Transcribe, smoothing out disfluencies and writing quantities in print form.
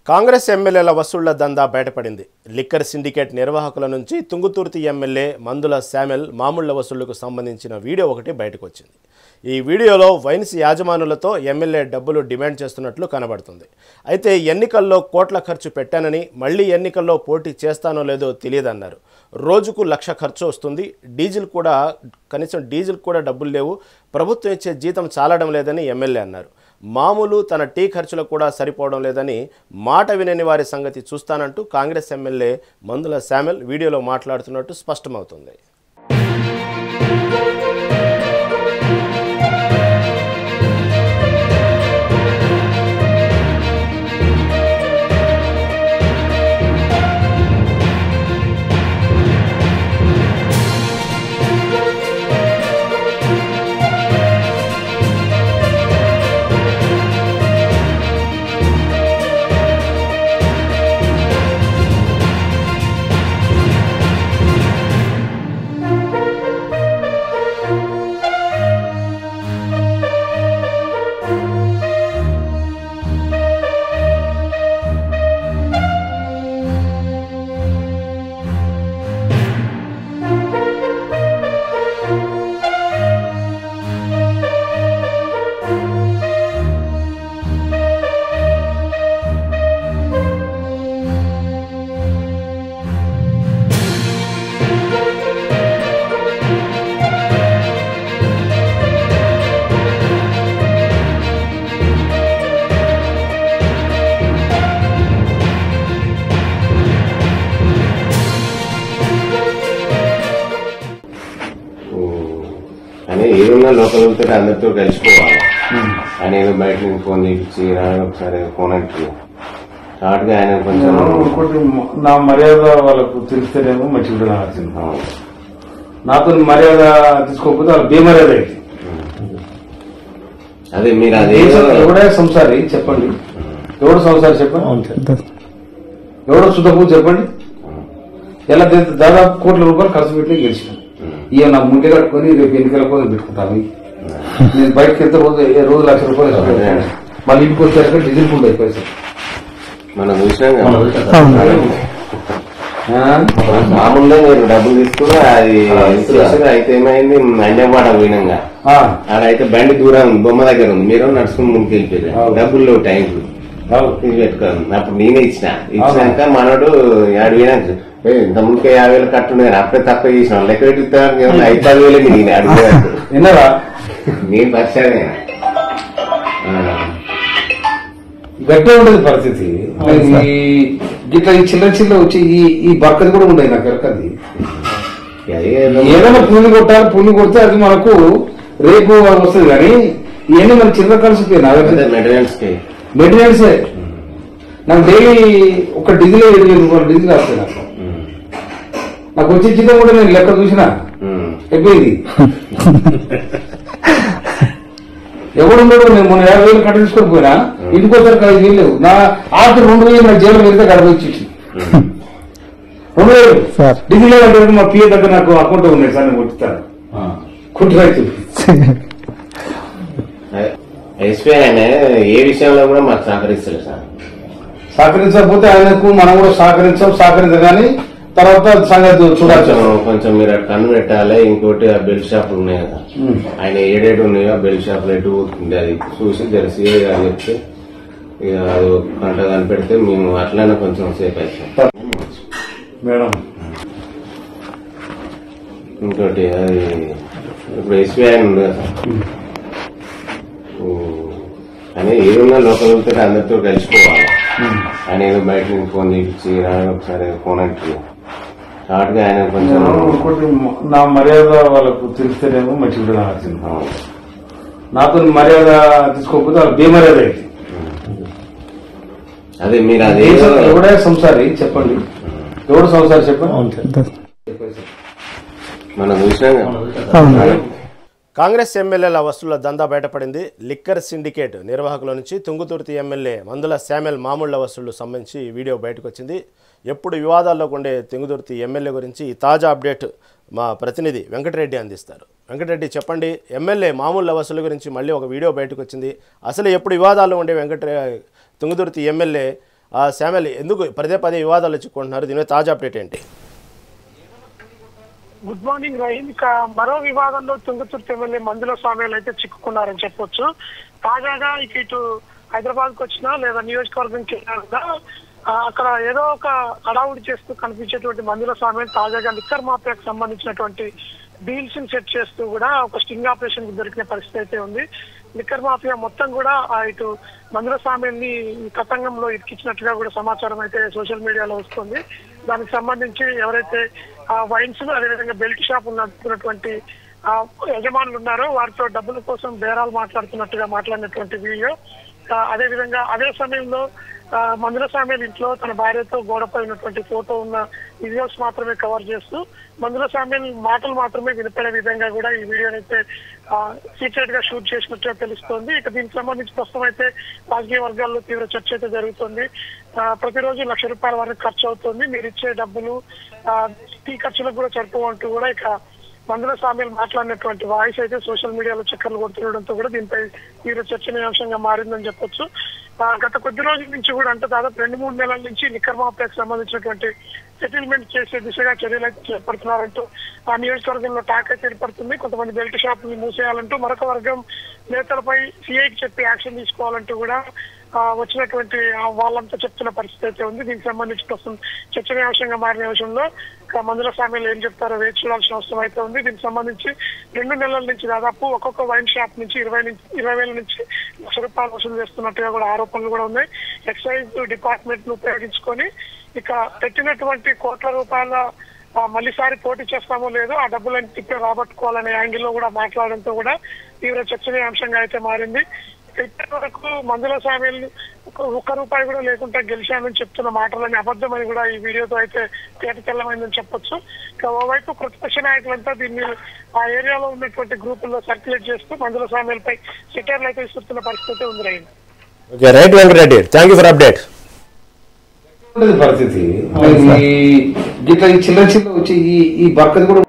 కాంగ్రెస్ ఎమ్మెల్యేల వసూళ్ల దందా బయటపడింది. లిక్కర్ సిండికేట్ నిర్వాహకుల నుంచి తుంగుతుర్తి ఎమ్మెల్యే మందుల శామ్యూల్ మామూళ్ల వసూళ్లకు సంబంధించిన వీడియో ఒకటి బయటకు వచ్చింది. ఈ వీడియోలో వైన్స్ యాజమానులతో ఎమ్మెల్యే డబ్బులు డిమాండ్ చేస్తున్నట్లు కనబడుతుంది. అయితే ఎన్నికల్లో కోట్ల ఖర్చు పెట్టానని, మళ్లీ ఎన్నికల్లో పోటీ చేస్తానో లేదో తెలియదన్నారు. రోజుకు 1,00,000 ఖర్చు వస్తుంది. కనీసం డీజిల్ కూడా డబ్బులు లేవు. ప్రభుత్వం ఇచ్చే జీతం చాలడం లేదని ఎమ్మెల్యే అన్నారు. మామూలు తన టీ ఖర్చులకు కూడా సరిపోవడం లేదని, మాట వినని వారి సంగతి చూస్తానంటూ కాంగ్రెస్ ఎమ్మెల్యే మందుల శామ్యూల్ వీడియోలో మాట్లాడుతున్నట్టు స్పష్టమవుతుంది. ఏదన్నా లోకల్ ఉంటే అందరితో కలిసిపోవాలి ఆయన ఏదో బయట నుంచి ఫోన్ చేయించి ఒకసారి ఫోన్ అంటే షార్ట్గా ఆయన కొంచెం నా మర్యాద వాళ్ళకు తెలిస్తేనేమో మంచిగా వచ్చింది. నాతో మర్యాద తీసుకోకపోతే వాళ్ళ బేమర్యాద అయింది. అదే మీరు అదే ఎవడే సంసారి చెప్పండి, ఎవడో సంసారి చెప్పండి, ఎవడో సుధపు చెప్పండి. ఎలా దాదాపు కోట్ల రూపాయలు ఖర్చు పెట్టి గెలిచిన ఇక నా ముందే కట్టుకుని రేపు ఎన్నికల కోసం పెట్టుకుంటాను. నేను బయటకి ఎంత రోజు 1,00,000 రూపాయలు మళ్ళీ ఇంటికి వచ్చాక డీజిల్ ఫుడ్ అయిపోయి మనం చూసినాం. మామూలుగా మీరు డబ్బులు తీసుకుని అది అయితే ఏమైంది, అన్యమాట పోయినాగా అదైతే బండి దూరం బొమ్మ దగ్గర ఉంది, మీరు నడుచుకుని ముందుకు వెళ్ళిపోయారు. డబ్బులు టైంకు పెట్టుకోను. అప్పుడు నేనే ఇచ్చినాక మనోడు 7,000 ఇంత ముందుకే 50,000 కట్టున్నాను. అప్పుడే తక్కువ చేసిన లెక్క పెట్టుతాను 5,000 నేను అడిగేవాడు. నేను పరిచయం గట్టే ఉండేది పరిస్థితి. ఇట్లా ఈ చిల్ల వచ్చి ఈ బక్కది కూడా ఉండేది నాకు ఎరకది. ఏదైనా పుల్లి కొట్టాలి, పుల్లి కొడితే అది మనకు రేపు వస్తుంది. కానీ ఇవన్నీ మనకు చిన్న కలిసిపోయినా మెయింటెనెన్సే. నాకు డైలీ ఒక డీజిల్ 7,000 రూపాయలు డీజిల్ వస్తాయి. నాకు వచ్చే జీతం కూడా నేను లెక్క చూసినా అయిపోయింది. ఎవడు ఉండడు. నేను మొన్న 50,000 కట్ట తీసుకొని పోయినా ఇంటికి వచ్చారు 5,000 లేవు. నా ఆఖరి 2,000 నా జైలు వెళ్తే గడప వచ్చేసి 2,000 డీజిల్ అంటే మా పిఏ దగ్గర నాకు అకౌంట్ ఉన్నాయి సార్, నేను కొట్టుతాను కుట్టి రైతు. ఎస్పీ ఆయన ఏ విషయంలో కూడా మాకు సహకరిస్తారు సార్. సహకరించకపోతే ఆయనకు మనం కూడా సహకరించగానే తర్వాత సంగతి చూడచ్చు. కొంచెం మీరు కన్ను పెట్టాలి. ఇంకోటి ఆ బెల్ట్ షాపులు ఉన్నాయి కదా, ఆయన ఏడేడు ఉన్నాయో ఆ బెల్ట్ షాపులు ఎటు పోతుంది అది చూసి జెర్సీ అని చెప్తే ఇక అది గంట కనిపెడితే మేము అట్లనే కొంచెం సేఫ్ అవుతాం మేడం. ఇంకోటి అది ఇప్పుడు ఎస్పీ ఆయన ఉంది కదా అని ఏదన్నా లోకల్ ఉంటే అందరితో కలిసిపోవాలి. ఆయన ఏదో బయట నుంచి ఫోన్ చేయించి ఒకసారి ఫోన్ అంటే షార్ట్గా ఆయన కొంచెం నా మర్యాద వాళ్ళకు తెలిస్తేనేమో మంచిగా వచ్చింది. నాతో మర్యాద తీసుకోకపోతే వాళ్ళ బేమర్యాద అయింది. అదే మీరు అదే ఎవడే సంసారి చెప్పండి, ఎవడో సంసారి చెప్పండి. మనం చూసినాం. కాంగ్రెస్ ఎమ్మెల్యేల వసూళ్ల దందా బయటపడింది. లిక్కర్ సిండికేట్ నిర్వాహకుల నుంచి తుంగుతుర్తి ఎమ్మెల్యే మందుల శామ్యూల్ మామూళ్ల వసూళ్లు సంబంధించి వీడియో బయటకు వచ్చింది. ఎప్పుడు వివాదాల్లోకి ఉండే తుంగుతుర్తి ఎమ్మెల్యే గురించి ఈ తాజా అప్డేట్ మా ప్రతినిధి వెంకటరెడ్డి అందిస్తారు. వెంకటరెడ్డి చెప్పండి, ఎమ్మెల్యే మామూళ్ల వసూళ్ల గురించి మళ్ళీ ఒక వీడియో బయటకు వచ్చింది. అసలు ఎప్పుడు వివాదాల్లో ఉండే తుంగుతుర్తి ఎమ్మెల్యే శామ్యుల్ ఎందుకు పదే వివాదాలు చిక్కుంటున్నారు? దీని మీద తాజా అప్డేట్ ఏంటి? Good morning Rahim. ఇక మరో వివాదంలో తుంగతుర్తి ఎమ్మెల్యే మందుల స్వామ్యాలు అయితే చిక్కుకున్నారని చెప్పొచ్చు. తాజాగా ఇటు హైదరాబాద్ కు వచ్చినా లేదా నియోజకవర్గంకి వెళ్ళినా అక్కడ ఏదో ఒక హడావుడి చేస్తూ కనిపించేటువంటి మందుల స్వామ్యాలు తాజాగా లిక్కర్ మాఫియాకు సంబంధించినటువంటి డీల్స్ ని సెట్ చేస్తూ కూడా ఒక స్టింగ్ ఆపరేషన్ కు దొరికిన పరిస్థితి అయితే ఉంది. లిక్కర్ మాఫియా మొత్తం కూడా ఇటు మందుల స్వామ్యాన్ని తతంగంలో ఇరికించినట్టుగా కూడా సమాచారం అయితే సోషల్ మీడియాలో వస్తుంది. దానికి సంబంధించి ఎవరైతే వైన్స్ అదేవిధంగా బెల్ట్ షాప్ నడుపుతున్నటువంటి యజమానులు ఉన్నారో వారితో డబ్బుల కోసం బేరాలు మాట్లాడుతున్నట్టుగా మాట్లాడినటువంటి వీడియో. అదేవిధంగా అదే సమయంలో మందుల స్వామ్యాల ఇంట్లో తన భార్యతో గోడపై ఉన్నటువంటి ఫోటో ఉన్న విజువల్స్ మాత్రమే కవర్ చేస్తూ మందుల స్వామ్యాల మాటలు మాత్రమే వినపడే విధంగా కూడా ఈ వీడియోనైతే సీక్రెట్ గా షూట్ చేసినట్టుగా తెలుస్తోంది. ఇక దీనికి సంబంధించి ప్రస్తుతం అయితే రాజకీయ వర్గాల్లో తీవ్ర చర్చ అయితే జరుగుతుంది. ప్రతిరోజు ₹1,00,000 వరకు ఖర్చు అవుతుంది, మీరు ఇచ్చే డబ్బులు టీ ఖర్చులకు కూడా సరిపోవంటూ కూడా ఇక మందుల స్వామ్యాలు మాట్లాడినటువంటి వాయిస్ అయితే సోషల్ మీడియాలో చక్కర్లు కొడుతుండడంతో కూడా దీనిపై తీవ్ర చర్చనీయాంశంగా మారిందని చెప్పొచ్చు. గత కొద్ది రోజుల నుంచి కూడా అంటే దాదాపు 2-3 నెలల నుంచి లిక్కర్ మాఫియాకు సంబంధించినటువంటి సెటిల్మెంట్ చేసే దిశగా చర్యలు అయితే చేపడుతున్నారంటూ ఆ నియోజకవర్గంలో టాక్ అయితే ఏర్పడుతుంది. కొంతమంది బెల్ట్ షాప్ ని మూసేయాలంటూ, మరొక వర్గం నేతలపై సిఐకి చెప్పి యాక్షన్ తీసుకోవాలంటూ కూడా వచ్చినటువంటి వాళ్ళంతా చెప్తున్న పరిస్థితి అయితే ఉంది. దీనికి సంబంధించి ప్రస్తుతం చర్చనీయాంశంగా మారిన విషయంలో మందుల స్వామ్యాలు ఏం చెప్తారో వేచి చూడాల్సిన అవసరం అయితే ఉంది. దీనికి సంబంధించి 2 నెలల నుంచి దాదాపు ఒక్కొక్క వైన్ షాప్ నుంచి 20,000 నుంచి ₹1,00,000 వసూలు చేస్తున్నట్టుగా కూడా ఆరోపణలు కూడా ఉన్నాయి. ఎక్సైజ్ డిపార్ట్మెంట్ ను ఉపయోగించుకొని ఇక పెట్టినటువంటి ₹1,00,00,000 మళ్ళీసారి పోటీ చేస్తామో లేదో ఆ డబ్బులను తిప్పి రాబట్టుకోవాలనే యాంగిల్లో కూడా మాట్లాడడంతో కూడా తీవ్ర చర్చనీయాంశంగా అయితే మారింది. ఇప్పటి వరకు మందుల స్వామ్యాలు ₹1 కూడా లేకుండా గెలిచామని చెప్తున్న మాటలని అబద్ధమని కూడా ఈ వీడియోతో అయితే తేటతెల్లమైందని చెప్పొచ్చు. ఇక ఓవైపు ప్రతిపక్ష నాయకులంతా దీన్ని ఆ ఏరియాలో ఉన్నటువంటి గ్రూపుల్లో సర్క్యులేట్ చేస్తూ మందుల స్వామ్యాలపై సెటైర్లు అయితే ఇస్తున్న పరిస్థితి ఉంది. Right Venkatareddy, thank you for update. పరిస్థితి గిట్లా చిన్న వచ్చి ఈ బర్కది కూడా